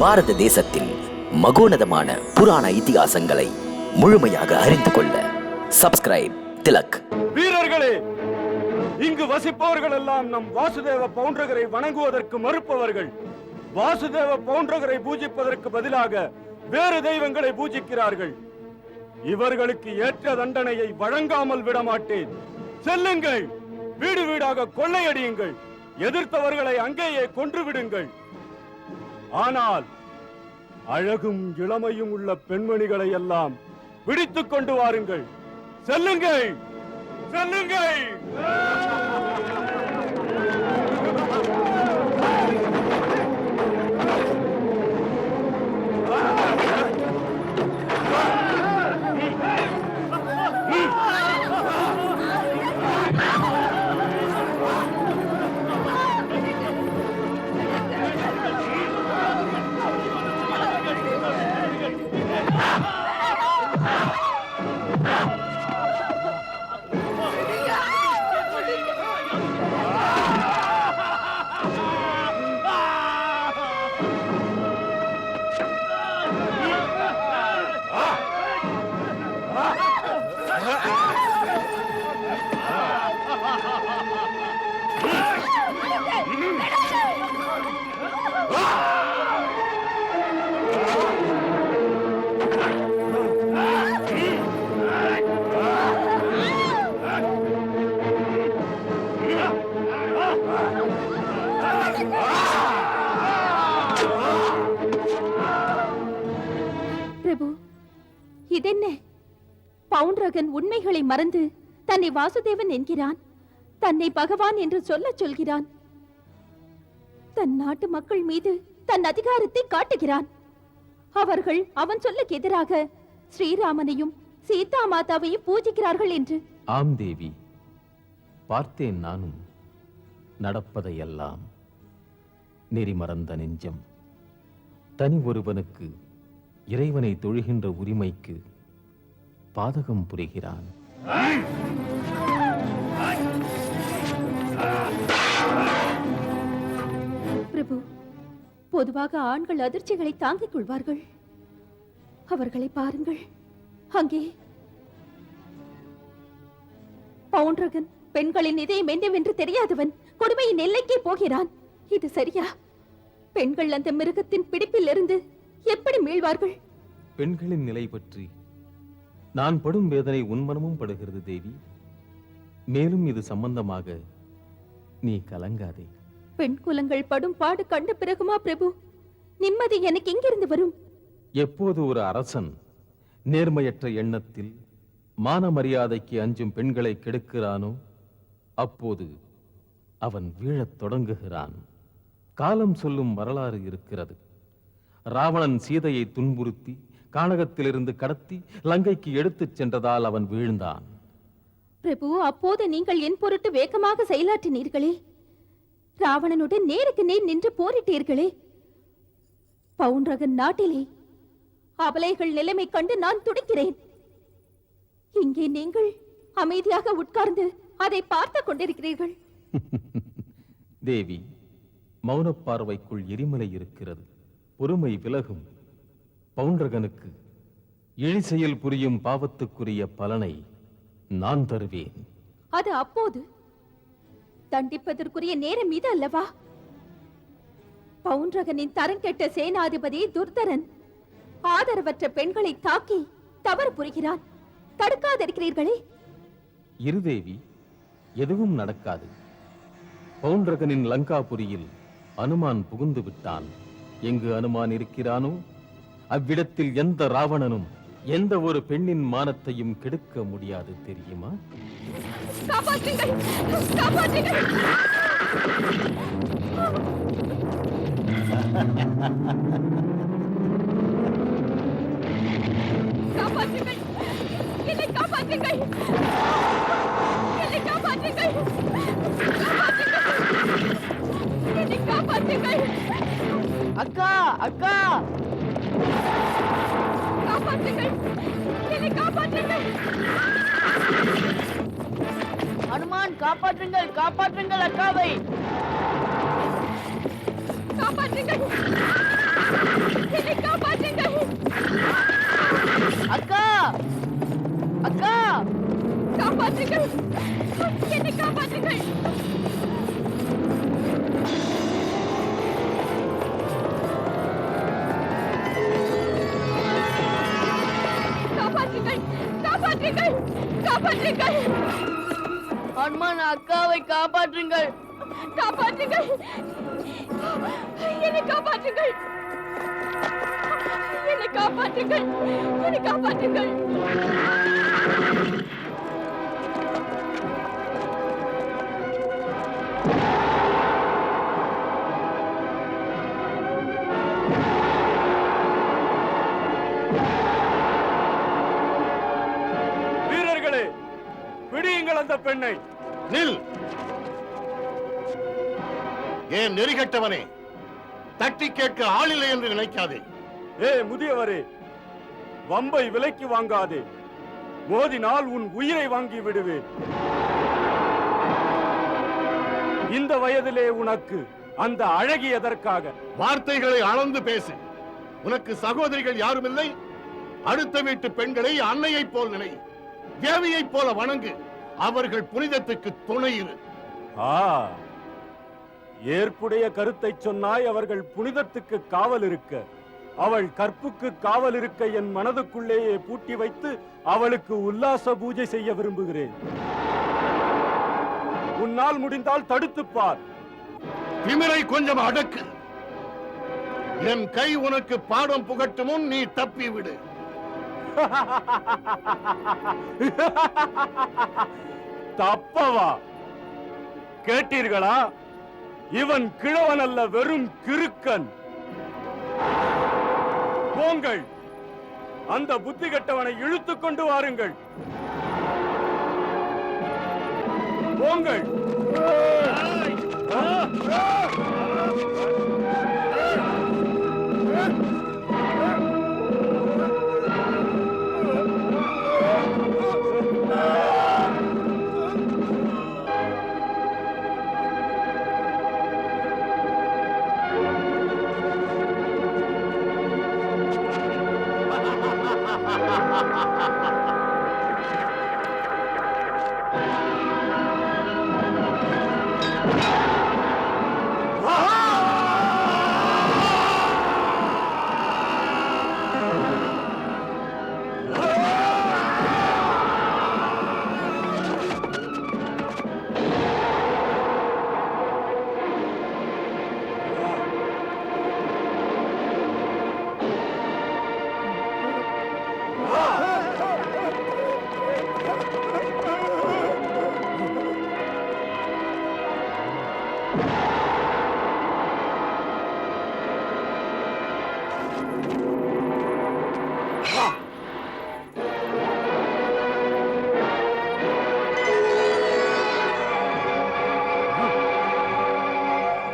பாரத தேசத்தில் மகோனதமான புராண இதிகாசங்களை முழுமையாக அறிந்து கொள்ள சப்ஸ்கிரைப் திலக். வீரர்களே, இங்கு வசிப்பவர்கள் எல்லாம் நம் வாசுதேவ பவுண்டரகரை வணங்குவதற்கு மறுப்பவர்கள். வாசுதேவ பவுண்டரகரை பூஜிப்பதற்கு பதிலாக வேறு தெய்வங்களை பூஜிக்கிறார்கள். இவர்களுக்கு ஏற்ற தண்டனையை வழங்காமல் விடமாட்டேன். செல்லுங்கள், வீடு வீடாக கொள்ளையடியுங்கள், எதிர்த்தவர்களை அங்கேயே கொன்று விடுங்கள். ஆனால் அழகும் இளமையும் உள்ள பெண்மணிகளை எல்லாம் பிடித்துக் கொண்டு வாருங்கள். செல்லுங்கள், செல்லுங்கள். பிரபு, இதென்ன? பவுண்டரகன் உண்மைகளை மறந்து தன்னை வாசுதேவன் என்கிறான். தன்னை பகவான் என்று சொல்கிறான். தன் நாட்டு மக்கள் மீது தன் அதிகாரத்தை காட்டுகிறான். அவர்கள் அவன் சொல்லுக்கு எதிராக ஸ்ரீராமனையும் சீதா மாதாவையும் பூஜிக்கிறார்கள் என்று. ஆம் தேவி, பார்த்தேன் நானும். நடப்பதையெல்லாம் நெறிமறந்த நெஞ்சம் தனி ஒருவனுக்கு இறைவனை தொழுகின்ற உரிமைக்கு பாதகம் புரிகிறான். பிரபு, பொதுவாக ஆண்கள் அதிர்ச்சிகளை தாங்கிக் கொள்வார்கள். அவர்களை பாருங்கள். அங்கே பவுண்டரகன் பெண்களின் இதயம் என்னவென்று தெரியாதவன் கொடுமையின் எல்லைக்கே போகிறான். இது சரியா? பெண்கள் அந்த மிருகத்தின் பிடிப்பில் இருந்து எப்படி மீள்வார்கள்? பெண்களின் நிலை பற்றி நான் படும் வேதனை உன்மனமும் படுகிறது தேவி. மேலும் இது சம்பந்தமாக நீ கலங்காதே. பெண் குலங்கள் படும் பாடு கண்ட பிறகுமா பிரபு நிம்மதி எனக்கு எங்கிருந்து வரும்? எப்போது ஒரு அரசன் நேர்மையற்ற எண்ணத்தில் மான மரியாதைக்கு அஞ்சும் பெண்களை கெடுக்கிறானோ அப்போது அவன் வீழத் தொடங்குகிறான். காலம் சொல்லும் வரலாறு இருக்கிறது. ராவணன் சீதையை துன்புறுத்தி கானகத்திலிருந்து கடத்தி லங்கைக்கு எடுத்துச் சென்றதால் அவன் வீழ்ந்தான். பிரபு, அப்போது நீங்கள் என் பொருட்டு வேகமாக செயலாற்றினீர்களே. ராவணனுடன் நேருக்கு நேர் நின்று போரிட்டீர்களே. பவுண்டரகன் நாட்டிலே அபலைகள் நிலைமை கண்டு நான் துடிக்கிறேன். இங்கே நீங்கள் அமைதியாக உட்கார்ந்து அதை பார்த்துக் கொண்டிருக்கிறீர்கள். தேவி, மௌனப்பார்வைக்குள் எரிமலை இருக்கிறது. பொறுமை விலகும். பவுண்டரகனுக்கு இழி செயல் புரியும் பாவத்துக்குரிய பலனை நான் தருவேன். அது அப்போது தண்டிப்பதற்குரிய நேரம் இது அல்லவா? பவுண்டரகனின் தரங்கெட்ட சேனாதிபதி துர்தரன் ஆதரவற்ற பெண்களை தாக்கி தவறு புரிகிறான். தடுக்காதிருக்கிறீர்களே. இருதேவி, எதுவும் நடக்காது. பவுண்டரகனின் லங்காபுரியில் அனுமான் புகுந்து விட்டான். எங்கு அனுமான் இருக்கிறானோ அவ்விடத்தில் எந்த ராவணனும் எந்த ஒரு பெண்ணின் மானத்தையும் கெடுக்க முடியாது, தெரியுமா? காப்பாற்றுங்கள், காப்பாற்றுங்கள். காப்பாற்றுங்கள், என்னை காப்பாற்றுங்கள், என்னை காப்பாற்றுங்கள், என்னை காப்பாற்றுங்கள். அக்கா, அக்கா, காப்பாற்றுங்கள், என்னை காப்பாற்றுங்கள். அனுமான் காப்பாற்றுங்கள், காப்பாற்றுங்கள் அக்காவை. காப்பாற்றுங்கள். காப்பாற்றுங்கள்! என்னை காப்பாற்றுங்கள்! காப்பாற்றுங்கள்! காப்பாற்றுங்கள்! காப்பாற்றுங்கள்! ஹனுமான் அக்காவை காப்பாற்றுங்கள். காப்பாற்றுங்கள்! என்னை காப்பாற்றுங்கள்! என்னை காப்பாற்றுங்கள்! என்னை காப்பாற்றுங்கள்! வீரர்களே, பிடியுங்கள் அந்த பெண்ணை. நில்! ஏன் நெறிகட்டவனே, தட்டி கேட்க ஆளில்லை என்று நினைக்காதே. முதியவரே, வம்பை விலைக்கு வாங்காதே. மோதினால் உன் உயிரை வாங்கி விடுவேன். இந்த வயதிலே உனக்கு அந்த அழகி எதற்காக? வார்த்தைகளை அளந்து பேசு. உனக்கு சகோதரிகள் யாரும் இல்லை. அடுத்த வீட்டு பெண்களை அன்னையைப் போல் நினை, தேவியைப் போல வணங்கு. அவர்கள் புனிதத்துக்கு துணை இரு. ஏற்புடைய கருத்தை சொன்னாய். அவர்கள் புனிதத்துக்கு காவல் இருக்க, அவள் கற்புக்கு காவல் இருக்க என் மனதுக்குள்ளேயே பூட்டி வைத்து அவளுக்கு உல்லாச பூஜை செய்ய விரும்புகிறேன். உன்னால் முடிந்தால் தடுத்துப் பார். திமிரை கொஞ்சம் அடக்கு. என் கை உனக்கு பாடம் புகட்டும் முன் நீ தப்பி விடு. தப்பவா? கேட்டீர்களா? இவன் கிழவன் அல்ல, வெறும் கிறுக்கன். போங்கள், அந்த புத்தி கெட்டவனை இழுத்துக் கொண்டு வாருங்கள். போங்கள்.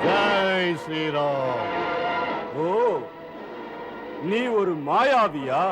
ஜெய் ஸ்ரீராம். ஓ, நீ ஒரு மாயாவியா?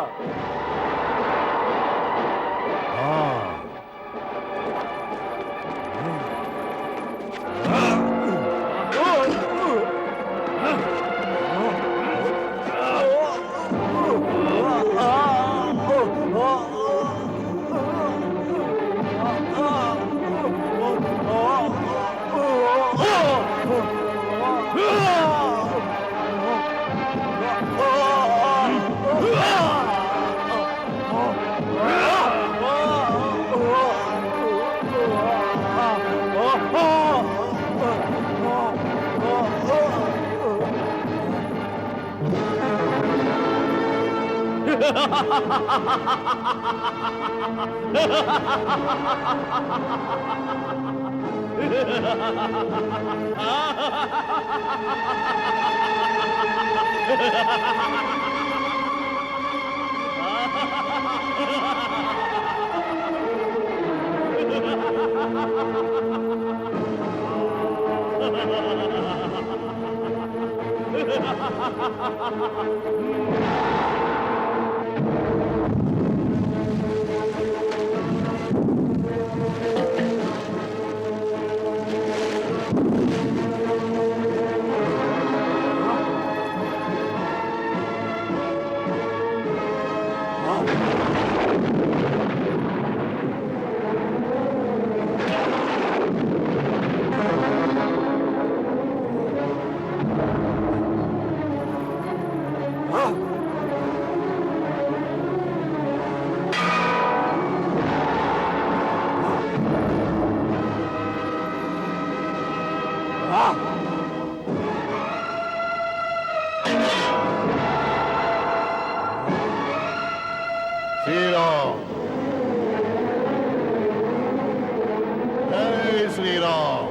ஸ்ரீராம், ஜெய் ஸ்ரீராம்.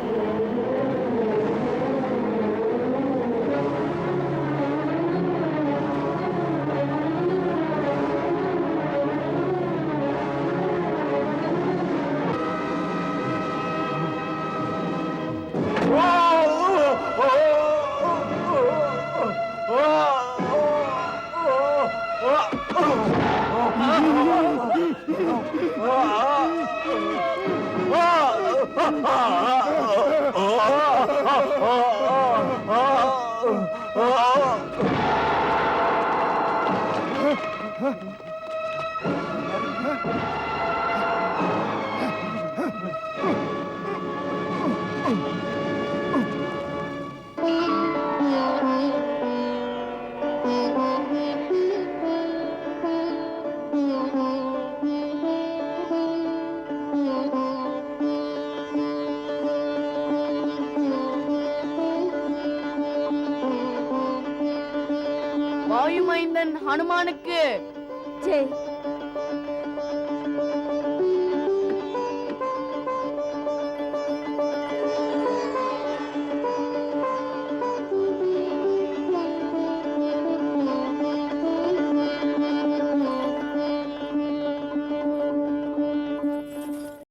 வாயுமைந்தன் ஹனுமானுக்கு ஜெய்